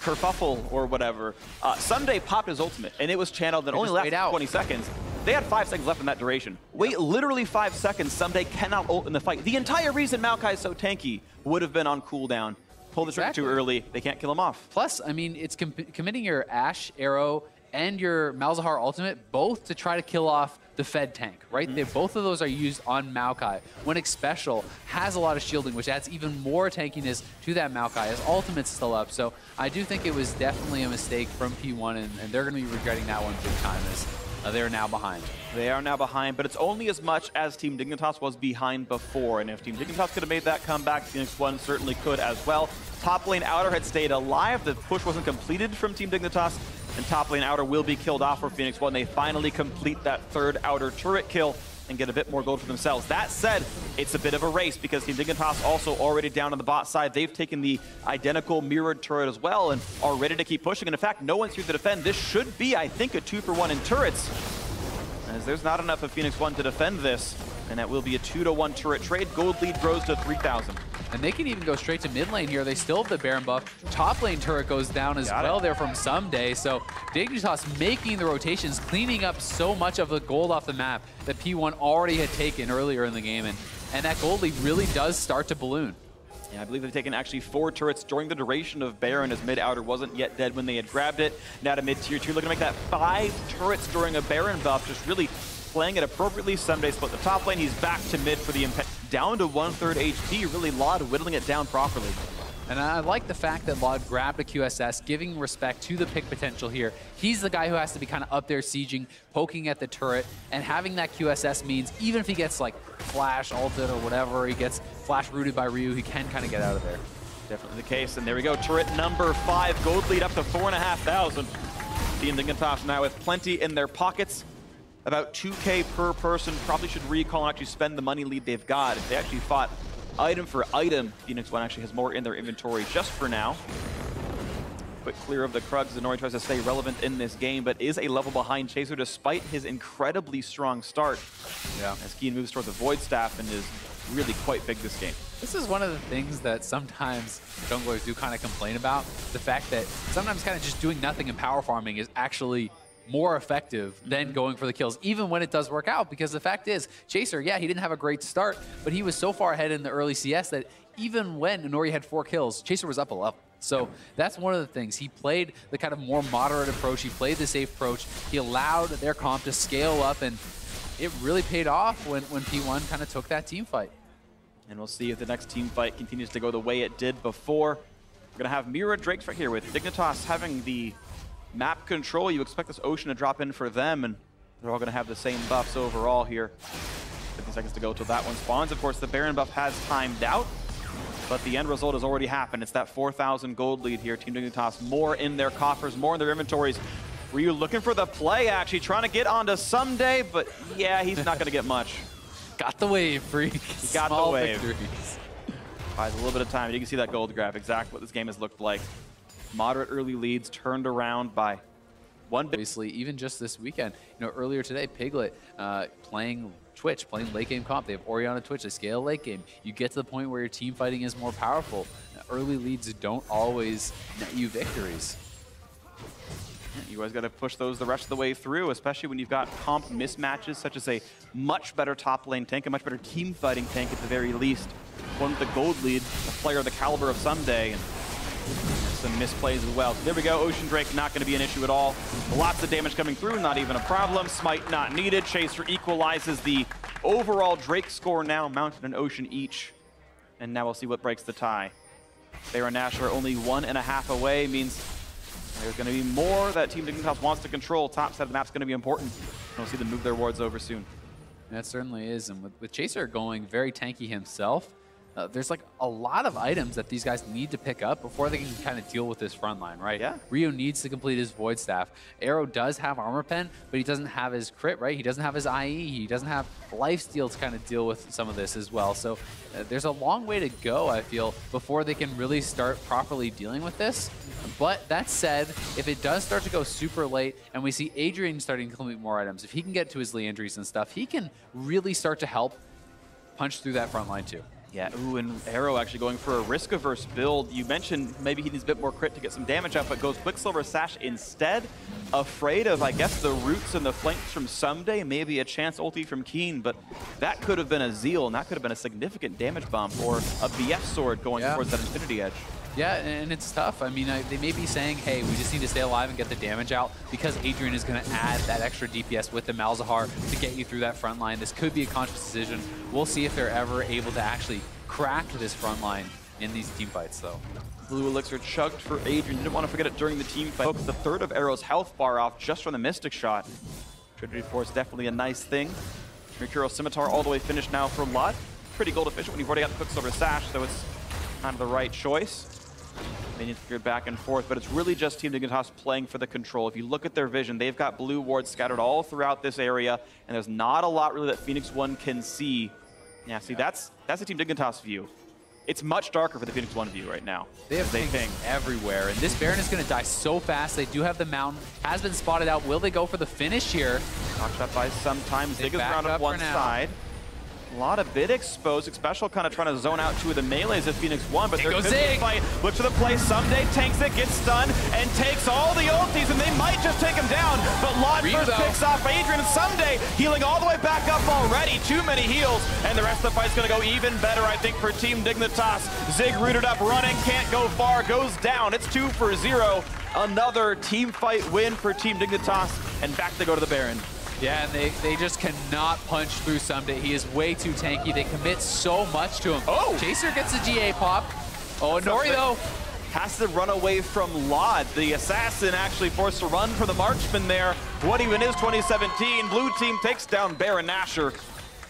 kerfuffle or whatever, Someday popped his ultimate, and it was channeled and only lasted 20 seconds. They had 5 seconds left in that duration. Wait literally 5 seconds, Someday cannot ult in the fight. The entire reason Maokai is so tanky would have been on cooldown. Pull the trigger too early, they can't kill him off. Plus, I mean, it's committing your Ashe, Arrow, and your Malzahar ultimate both to try to kill off the Fed tank, right? Both of those are used on Maokai. Winnick Special has a lot of shielding, which adds even more tankiness to that Maokai. His ultimate's still up, so I do think it was definitely a mistake from P1, and they're going to be regretting that one big time. As they are now behind. They are now behind, but it's only as much as Team Dignitas was behind before. And if Team Dignitas could have made that comeback, Phoenix One certainly could as well. Top lane Outer had stayed alive. The push wasn't completed from Team Dignitas, and top lane Outer will be killed off for Phoenix One. They finally complete that third Outer turret kill and get a bit more gold for themselves. That said, it's a bit of a race because Team Dignitas also already down on the bot side. They've taken the identical mirrored turret as well and are ready to keep pushing. And in fact, no one's here to defend. This should be, I think, a 2-for-1 in turrets, as there's not enough of Phoenix One to defend this. And that will be a 2-to-1 turret trade. Gold lead grows to 3,000. And they can even go straight to mid lane here. They still have the Baron buff. Top lane turret goes down as well there from Someday. So Dignitas making the rotations, cleaning up so much of the gold off the map that P1 already had taken earlier in the game. And that gold lead really does start to balloon. Yeah, I believe they've taken actually 4 turrets during the duration of Baron, as mid-outer wasn't yet dead when they had grabbed it. Now to mid-tier 2, looking to make that 5 turrets during a Baron buff, just really playing it appropriately. Someday split the top lane. He's back to mid for the impact. Down to 1/3 HP, really Laud whittling it down properly. And I like the fact that Laud grabbed a QSS, giving respect to the pick potential here. He's the guy who has to be kind of up there sieging, poking at the turret, and having that QSS means even if he gets like flash ulted or whatever, he gets flash rooted by Ryu, he can kind of get out of there. Definitely the case, and there we go. Turret number 5, gold lead up to 4,500. Team Dignitas now with plenty in their pockets. About 2K per person. Probably should recall and actually spend the money lead they've got. If they actually fought item for item, Phoenix One actually has more in their inventory just for now. Quick clear of the Krugs. Zenori tries to stay relevant in this game, but is a level behind Chaser despite his incredibly strong start. Yeah. As Keen moves towards the Void Staff and is really quite big this game. This is one of the things that sometimes junglers do kind of complain about. The fact that sometimes kind of just doing nothing and power farming is actually more effective than going for the kills, even when it does work out, because the fact is, Chaser, yeah, he didn't have a great start, but he was so far ahead in the early CS that even when Nori had 4 kills, Chaser was up a level. So that's one of the things. He played the kind of more moderate approach. He played the safe approach. He allowed their comp to scale up, and it really paid off when P1 kind of took that team fight. And we'll see if the next team fight continues to go the way it did before. We're going to have Mira Drakes right here with Dignitas having the map control. You expect this Ocean to drop in for them, and they're all going to have the same buffs overall here. 50 seconds to go till that one spawns. Of course, the Baron buff has timed out, but the end result has already happened. It's that 4,000 gold lead here. Team Dignitas more in their coffers, more in their inventories. Ryu looking for the play, actually trying to get onto Someday, but yeah, he's not going to get much. Got the wave, Freak. He got Small the wave. Victories. Buys a little bit of time. You can see that gold graph, exactly what this game has looked like. Moderate early leads turned around by one bit. Obviously, even just this weekend, earlier today, Piglet playing Twitch, playing late game comp. They have Orianna Twitch, they scale late game. You get to the point where your team fighting is more powerful. Early leads don't always net you victories. You guys got to push those the rest of the way through, especially when you've got comp mismatches, such as a much better top lane tank, a much better team fighting tank at the very least. One with the gold lead, a player of the caliber of Someday, and some misplays as well. So there we go. Ocean Drake not going to be an issue at all. Lots of damage coming through, not even a problem. Smite not needed. Chaser equalizes the overall Drake score now. Mountain and Ocean each. And now we'll see what breaks the tie. Baron and Nash are only 1.5 away, means there's going to be more that Team Dignitas wants to control. Top side of the map's going to be important. We'll see them move their wards over soon. That certainly is. And with Chaser going very tanky himself, there's like a lot of items that these guys need to pick up before they can kind of deal with this front line, right? Yeah. Ryu needs to complete his Void Staff. Arrow does have Armor Pen, but he doesn't have his crit, right? He doesn't have his IE. He doesn't have Lifesteal to kind of deal with some of this as well. So there's a long way to go, I feel, before they can really start properly dealing with this. But that said, if it does start to go super late and we see Adrian starting to complete more items, if he can get to his Leandries and stuff, he can really start to help punch through that front line too. Yeah, ooh, and Arrow actually going for a risk-averse build. You mentioned maybe he needs a bit more crit to get some damage up, but goes Quicksilver Sash instead. Afraid of, I guess, the roots and the flanks from Someday, maybe a chance ulti from Keen, but that could have been a Zeal, and that could have been a significant damage bump, or a BF sword going towards that Infinity Edge. Yeah, and it's tough. I mean, they may be saying, hey, we just need to stay alive and get the damage out because Adrian is going to add that extra DPS with the Malzahar to get you through that front line. This could be a conscious decision. We'll see if they're ever able to actually crack this front line in these team fights, though. Blue Elixir chugged for Adrian. Didn't want to forget it during the team fight. Focused the third of Arrow's health bar off just from the Mystic Shot. Trinity Force definitely a nice thing. Mercurial Scimitar all the way finished now for Lot. Pretty gold efficient when you've already got the Quicksilver Sash, so it's kind of the right choice. Minions geared back and forth, but it's really just Team Dignitas playing for the control. If you look at their vision, they've got blue wards scattered all throughout this area, and there's not a lot really that Phoenix One can see. Yeah, see, that's the Team Dignitas view. It's much darker for the Phoenix One view right now. They have things everywhere, and this Baron is going to die so fast. They do have the mountain, has been spotted out. Will they go for the finish here? Knocked shot by some time. Zig is around on one side. A lot of bit exposed. Special kind of trying to zone out two of the melees of Phoenix One, but there could be a fight. Look to the play. Someday tanks it, gets stunned, and takes all the ultis, and they might just take him down. But Lot first picks off Adrian, and Someday healing all the way back up already. Too many heals, and the rest of the fight's going to go even better, I think, for Team Dignitas. Zig rooted up, running, can't go far, goes down. It's 2 for 0. Another team fight win for Team Dignitas, and back they go to the Baron. Yeah, and they just cannot punch through Someday. He is way too tanky. They commit so much to him. Oh! Chaser gets a GA pop. Oh, Nori, though, has to run away from Lod. The assassin actually forced to run for the marksman there. What even is 2017? Blue team takes down Baron Nashor.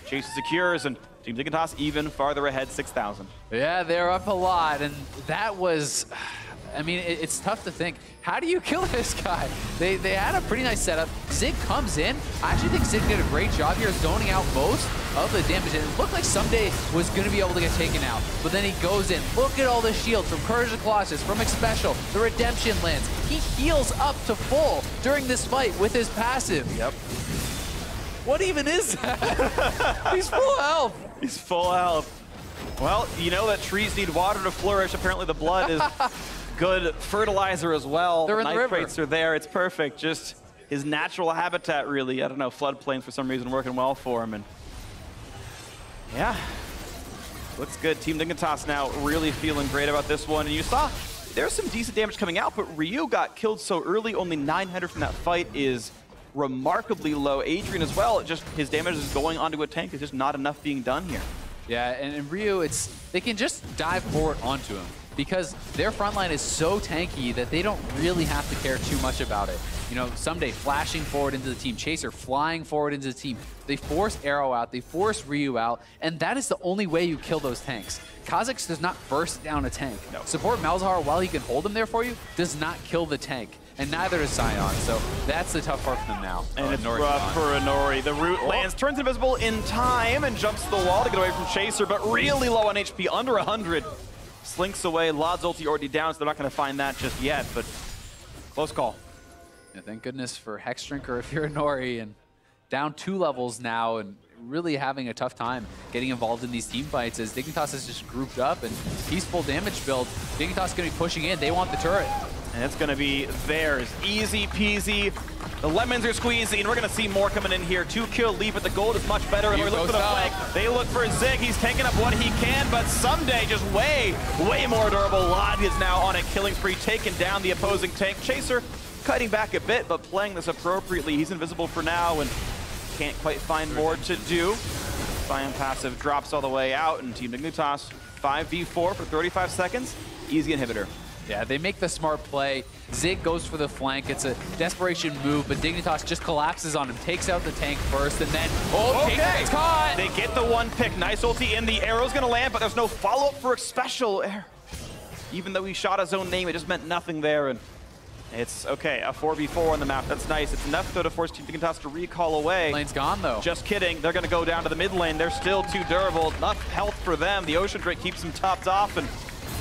Chaser secures, and Team Dignitas even farther ahead, 6,000. Yeah, they're up a lot, and that was... I mean, it's tough to think. How do you kill this guy? They had a pretty nice setup. Zig comes in. I actually think Zig did a great job here zoning out most of the damage. And it looked like Someday was going to be able to get taken out. But then he goes in. Look at all the shields from Courage of Colossus, from Xpecial. The Redemption lands. He heals up to full during this fight with his passive. Yep. What even is that? He's full health. He's full health. Well, you know that trees need water to flourish. Apparently the blood is... good fertilizer as well. They're in the river. Nitrates are there. It's perfect. Just his natural habitat, really. I don't know, floodplains for some reason working well for him. And yeah, looks good. Team Dignitas now really feeling great about this one. And you saw there's some decent damage coming out, but Ryu got killed so early. Only 900 from that fight is remarkably low. Adrian as well. Just his damage is going onto a tank. There's just not enough being done here. Yeah, and Ryu, they can just dive forward onto him, because their front line is so tanky that they don't really have to care too much about it. You know, Someday flashing forward into the team, Chaser flying forward into the team. They force Arrow out, they force Ryu out, and that is the only way you kill those tanks. Kha'Zix does not burst down a tank. No. Support Malzahar, while he can hold him there for you, does not kill the tank. And neither does Sion, so that's the tough part for them now. And it's rough for Inori. The root lands, turns invisible in time, and jumps to the wall to get away from Chaser, but really low on HP, under 100. Slinks away. Lod's ulti already down, so they're not going to find that just yet, but close call. Yeah, thank goodness for Hexdrinker if you're Inori, and down 2 levels now, and really having a tough time getting involved in these team fights as Dignitas is just grouped up and he's full damage build. Dignitas going to be pushing in. They want the turret. And it's going to be theirs. Easy peasy. The lemons are squeezing. We're going to see more coming in here. 2-kill lead, but the gold is much better. And we look for the flank. They look for Zig. He's taking up what he can, but Someday just way more durable. Lod is now on a killing spree, taking down the opposing tank. Chaser cutting back a bit, but playing this appropriately. He's invisible for now and can't quite find more to do. Sion passive drops all the way out, and Team Dignitas 5v4 for 35 seconds. Easy inhibitor. Yeah, they make the smart play. Zig goes for the flank. It's a desperation move, but Dignitas just collapses on him, takes out the tank first, and then, okay, gets caught! They get the one pick. Nice ulti in. The arrow's gonna land, but there's no follow-up for Xpecial. Even though he shot his own name, it just meant nothing there, and it's okay, a 4v4 on the map. That's nice. It's enough, though, to force Team Dignitas to recall away. Lane's gone, though. Just kidding. They're gonna go down to the mid lane. They're still too durable. Enough health for them. The Ocean Drake keeps them topped off, and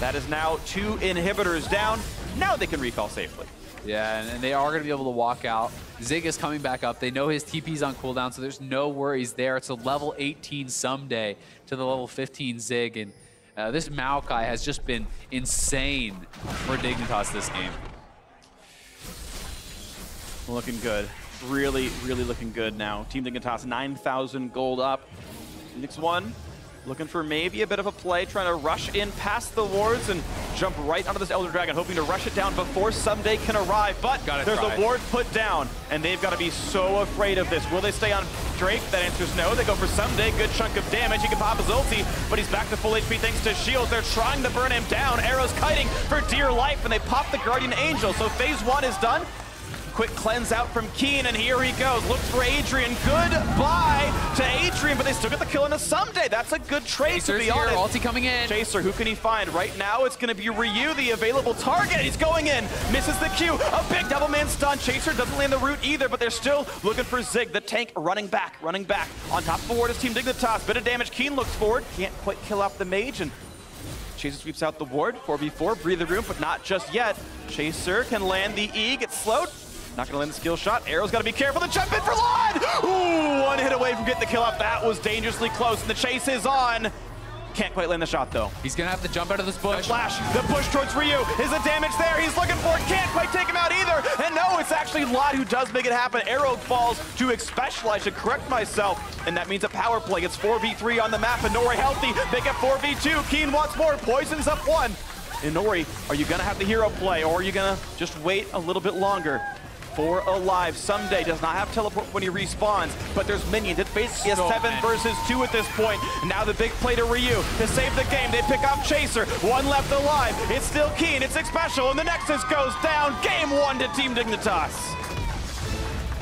that is now 2 inhibitors down. Now they can recall safely. Yeah, and they are going to be able to walk out. Zig is coming back up. They know his TP's on cooldown, so there's no worries there. It's a level 18 Someday to the level 15 Zig, and this Maokai has just been insane for Dignitas this game. Looking good. Really, really looking good now. Team Dignitas 9,000 gold up. Phoenix One looking for maybe a bit of a play, trying to rush in past the wards and jump right onto this Elder Dragon, hoping to rush it down before Someday can arrive. But there's a ward put down, and they've got to be so afraid of this. Will they stay on Drake? That answer's no. They go for Someday. Good chunk of damage. He can pop his ulti, but he's back to full HP thanks to shields. They're trying to burn him down. Arrows kiting for dear life, and they pop the Guardian Angel. So phase 1 is done. quick cleanse out from Keen, and here he goes. Looks for Adrian. Goodbye to Adrian, but they still get the kill into Someday. That's a good trade, Chaser's to be honest. ulti coming in. Chaser, who can he find? Right now, it's going to be Ryu, the available target. He's going in, misses the Q. A big double man stun. Chaser doesn't land the root either, but they're still looking for Zig, the tank, running back. On top of the ward is Team Dignitas. Bit of damage. Keen looks forward. Can't quite kill off the mage, and Chaser sweeps out the ward. 4v4, breathe the room, but not just yet. Chaser can land the E, gets slowed. Not gonna land the skill shot. Arrow's gotta be careful to jump in for Lod! Ooh, one hit away from getting the kill off. That was dangerously close, and the chase is on. Can't quite land the shot, though. He's gonna have to jump out of this bush. The flash, the push towards Ryu. Is the damage there? He's looking for it. Can't quite take him out either. And no, it's actually Lod who does make it happen. Arrow falls to Xpecial. I should correct myself. And that means a power play. It's 4v3 on the map. Inori healthy. They get 4v2. Keen wants more. Poison's up one. Inori, are you gonna have the hero play, or are you gonna just wait a little bit longer? 4 alive. Someday does not have teleport when he respawns, but there's minions. It's basically a 7 versus 2 at this point. Now the big play to Ryu to save the game. They pick off Chaser. One left alive. It's still Keen. It's Xpecial, and the Nexus goes down. Game 1 to Team Dignitas.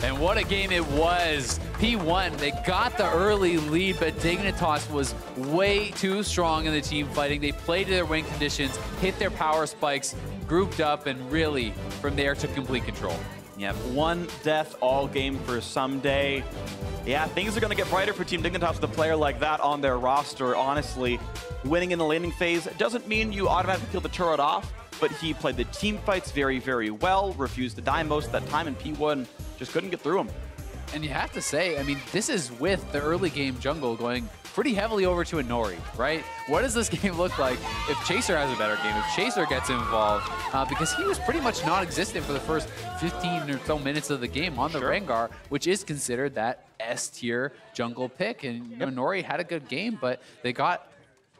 And what a game it was. P1, they got the early lead, but Dignitas was way too strong in the team fighting. They played to their win conditions, hit their power spikes, grouped up, and really, from there, took complete control. Yep, 1 death all game for Someday. Yeah, things are going to get brighter for Team Dignitas with a player like that on their roster. Honestly, winning in the landing phase doesn't mean you automatically kill the turret off, but he played the team fights very, very well, refused to die most of that time, and P1 just couldn't get through him. And you have to say, I mean, this is with the early game jungle going pretty heavily over to Inori, right? What does this game look like if Chaser has a better game, if Chaser gets involved? Because he was pretty much non-existent for the first 15 or so minutes of the game on the Rengar, which is considered that S-tier jungle pick. And you know, Inori had a good game, but they got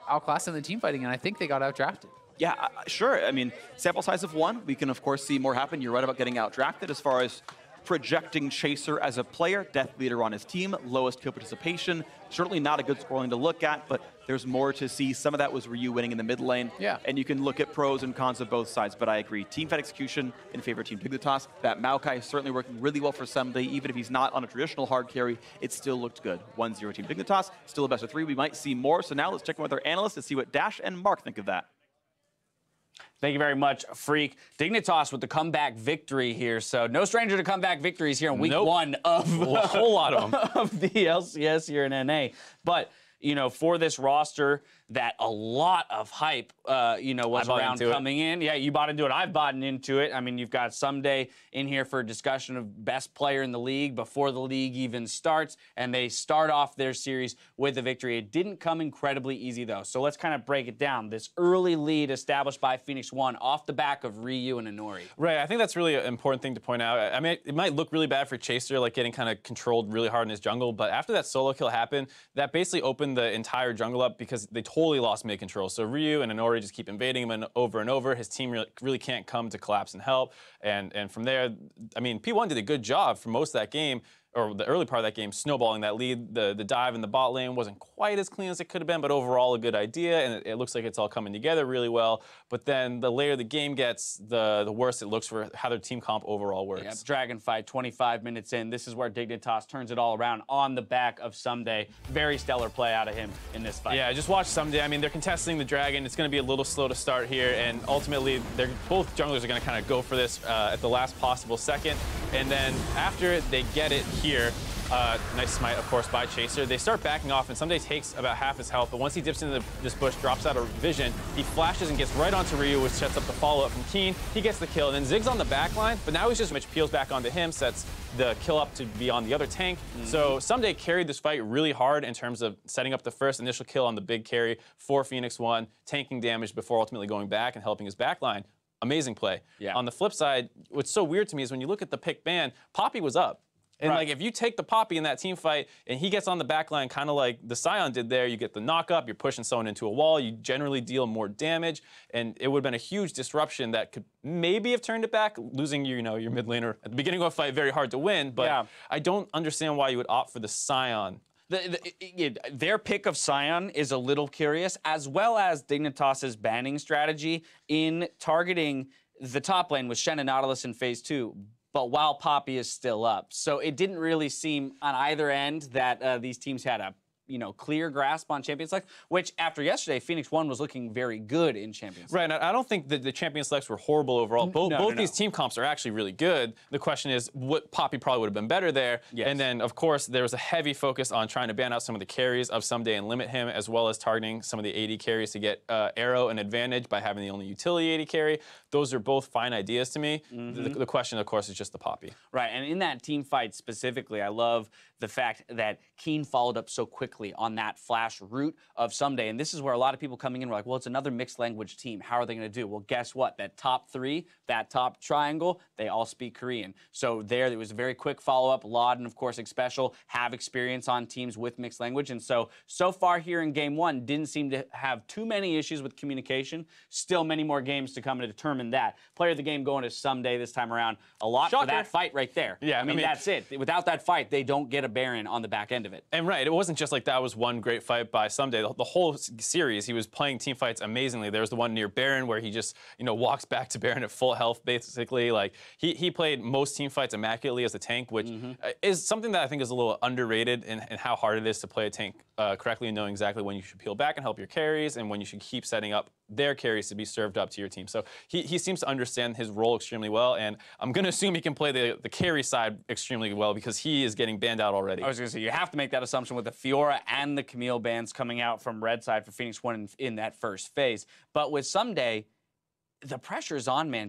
outclassed in the team fighting, and I think they got outdrafted. Yeah, sure. I mean, sample size of 1, we can, of course, see more happen. You're right about getting outdrafted as far as projecting Chaser as a player, death leader on his team, lowest kill participation. Certainly not a good scoreline to look at, but there's more to see. Some of that was Ryu winning in the mid lane. Yeah. And you can look at pros and cons of both sides, but I agree. Team fight execution in favor of Team Dignitas. That Maokai is certainly working really well for Someday. Even if he's not on a traditional hard carry, it still looked good. 1-0 Team Dignitas, still a best of 3. We might see more. So now let's check in with our analysts to see what Dash and Mark think of that. Thank you very much, Freak. Dignitas with the comeback victory here. So no stranger to comeback victories here in week 1 of a whole lot of them of the LCS here in NA. But you know, for this roster that a lot of hype, you know, was around coming in. Yeah, you bought into it. I've bought into it. I mean, you've got Someday in here for a discussion of best player in the league before the league even starts, and they start off their series with a victory. It didn't come incredibly easy, though. So let's kind of break it down. This early lead established by Phoenix One off the back of Ryu and Inori. Right, I think that's really an important thing to point out. I mean, it might look really bad for Chaser, like getting kind of controlled really hard in his jungle, but after that solo kill happened, that basically opened the entire jungle up because they totally lost mid control. So Ryu and Inori just keep invading him and over. His team really can't come to collapse and help. And from there, I mean, P1 did a good job for most of that game, or the early part of that game, snowballing that lead. The dive in the bot lane wasn't quite as clean as it could have been, but overall a good idea, and it looks like it's all coming together really well. But then the later the game gets, the worse it looks for how their team comp overall works. Yeah, Dragon fight, 25 minutes in. This is where Dignitas turns it all around on the back of Someday. Very stellar play out of him in this fight. Yeah, just watch Someday. I mean, they're contesting the Dragon. It's going to be a little slow to start here, and ultimately, both junglers are going to kind of go for this at the last possible second. And then after they get it here, nice smite, of course, by Chaser. They start backing off, and Someday takes about half his health, but once he dips into this bush, drops out of vision, he flashes and gets right onto Ryu, which sets up the follow-up from Keen. He gets the kill, and then Zig's on the back line, but now he's just Mitch peels back onto him, sets the kill up to be on the other tank. So Someday carried this fight really hard in terms of setting up the first initial kill on the big carry for Phoenix One, tanking damage before ultimately going back and helping his back line. Amazing play. Yeah. On the flip side, what's so weird to me is when you look at the pick ban, Poppy was up. And like, if you take the Poppy in that team fight and he gets on the back line, kind of like the Sion did there, you get the knock up, you're pushing someone into a wall, you generally deal more damage, and it would have been a huge disruption that could maybe have turned it back, losing your mid laner at the beginning of a fight, very hard to win, but I don't understand why you would opt for the Sion. Their pick of Sion is a little curious, as well as Dignitas's banning strategy in targeting the top lane with Shen and Nautilus in phase 2. but while Poppy is still up. So it didn't really seem on either end that these teams had a clear grasp on Champions Select, which after yesterday, Phoenix 1 was looking very good in Champions Select. Right, and I don't think that the Champions Selects were horrible overall. Both these team comps are actually really good. The question is, what Poppy probably would have been better there. Yes. And then, of course, there was a heavy focus on trying to ban out some of the carries of Someday and limit him, as well as targeting some of the AD carries to get Arrow an advantage by having the only utility AD carry. Those are both fine ideas to me. The question, of course, is just the Poppy. Right, and in that team fight specifically, I love the fact that Keen followed up so quickly on that flash route of Someday. And this is where a lot of people coming in were like, well, it's another mixed language team. How are they going to do? Well, guess what? That top three, that top triangle, they all speak Korean. So there was a very quick follow-up. Lauden, of course, Xpecial, have experience on teams with mixed language. And so far here in game one, didn't seem to have too many issues with communication. Still many more games to come to determine that. Player of the game going to Someday this time around. A lot for that fight right there. Yeah, I mean, that's it. Without that fight, they don't get a Baron on the back end of it. And right, it wasn't just like that was one great fight by Someday. The whole series, he was playing team fights amazingly. There was the one near Baron where he just, walks back to Baron at full health, basically. Like, he played most team fights immaculately as a tank, which is something that I think is a little underrated in how hard it is to play a tank correctly and knowing exactly when you should peel back and help your carries and when you should keep setting up their carries to be served up to your team. So he seems to understand his role extremely well, and I'm going to assume he can play the carry side extremely well because he is getting banned out already. I was going to say, you have to make that assumption with the Fiora and the Camille bans coming out from red side for Phoenix 1 in that first phase. But with Someday, the pressure's on, man.